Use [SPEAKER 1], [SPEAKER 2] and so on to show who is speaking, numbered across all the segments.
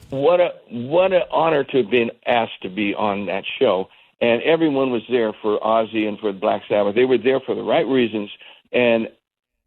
[SPEAKER 1] what an honor to have been asked to be on that show. And everyone was there for Ozzy and for Black Sabbath. They were there for the right reasons. And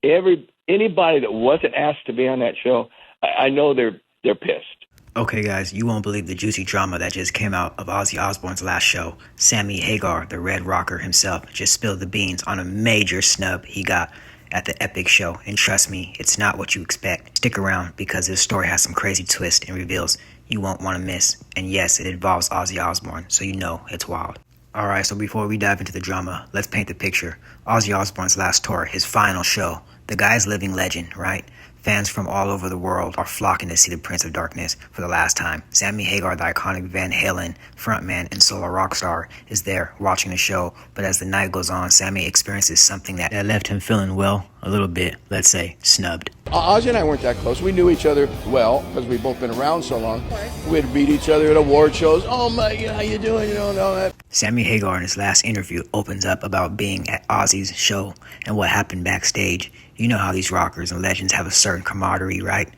[SPEAKER 1] anybody that wasn't asked to be on that show, I know they're pissed.
[SPEAKER 2] Okay, guys, you won't believe the juicy drama that just came out of Ozzy Osbourne's last show. Sammy Hagar, the Red Rocker himself, just spilled the beans on a major snub he got at the epic show. And trust me, it's not what you expect. Stick around because this story has some crazy twists and reveals you won't want to miss. And yes, it involves Ozzy Osbourne, so you know it's wild. Alright, so before we dive into the drama, let's paint the picture. Ozzy Osbourne's last tour, his final show. The guy's living legend, right? Fans from all over the world are flocking to see the Prince of Darkness for the last time. Sammy Hagar, the iconic Van Halen frontman and solo rock star, is there watching the show. But as the night goes on, Sammy experiences something that left him feeling, well, a little bit, let's say, snubbed.
[SPEAKER 3] Ozzy and I weren't that close. We knew each other well because we've both been around so long. We'd meet each other at award shows. Oh my, how you doing? You don't know that.
[SPEAKER 2] Sammy Hagar in his last interview opens up about being at Ozzy's show and what happened backstage. You know how these rockers and legends have a certain camaraderie, right?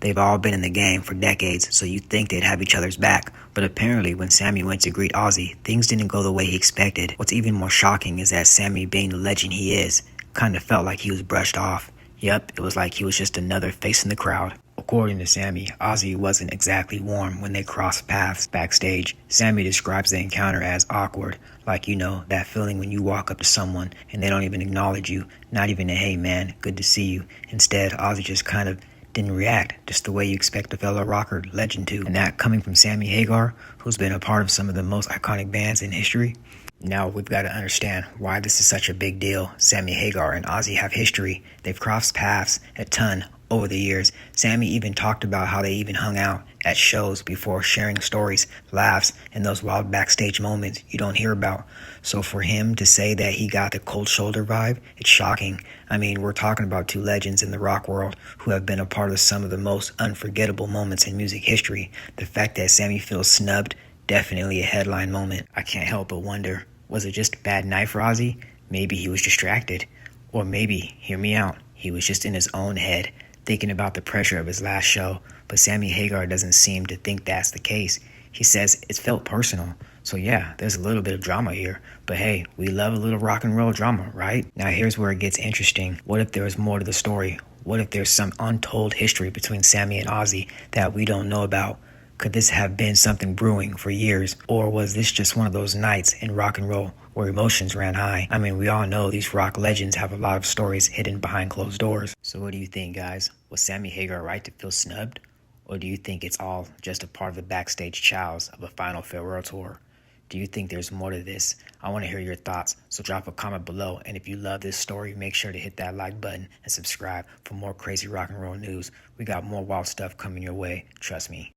[SPEAKER 2] They've all been in the game for decades, so you'd think they'd have each other's back. But apparently, when Sammy went to greet Ozzy, things didn't go the way he expected. What's even more shocking is that Sammy, being the legend he is, kind of felt like he was brushed off. Yep, it was like he was just another face in the crowd. According to Sammy, Ozzy wasn't exactly warm when they crossed paths backstage. Sammy describes the encounter as awkward, like, you know, that feeling when you walk up to someone and they don't even acknowledge you, not even a hey man, good to see you. Instead, Ozzy just kind of didn't react, just the way you expect a fellow rocker legend to. And that coming from Sammy Hagar, who's been a part of some of the most iconic bands in history. Now we've got to understand why this is such a big deal. Sammy Hagar and Ozzy have history. They've crossed paths a ton over the years. Sammy even talked about how they even hung out at shows before, sharing stories, laughs, and those wild backstage moments you don't hear about. So for him to say that he got the cold shoulder vibe, it's shocking. I mean, we're talking about two legends in the rock world who have been a part of some of the most unforgettable moments in music history. The fact that Sammy feels snubbed, definitely a headline moment. I can't help but wonder, was it just a bad night for Ozzy? Maybe he was distracted. Or maybe, hear me out, he was just in his own head, thinking about the pressure of his last show. But Sammy Hagar doesn't seem to think that's the case. He says it felt personal. So yeah, there's a little bit of drama here. But hey, we love a little rock and roll drama, right? Now here's where it gets interesting. What if there was more to the story? What if there's some untold history between Sammy and Ozzy that we don't know about? Could this have been something brewing for years? Or was this just one of those nights in rock and roll where emotions ran high? I mean, we all know these rock legends have a lot of stories hidden behind closed doors. So what do you think, guys? Was Sammy Hagar right to feel snubbed? Or do you think it's all just a part of the backstage chows of a final farewell tour? Do you think there's more to this? I want to hear your thoughts, so drop a comment below. And if you love this story, make sure to hit that like button and subscribe for more crazy rock and roll news. We got more wild stuff coming your way, trust me.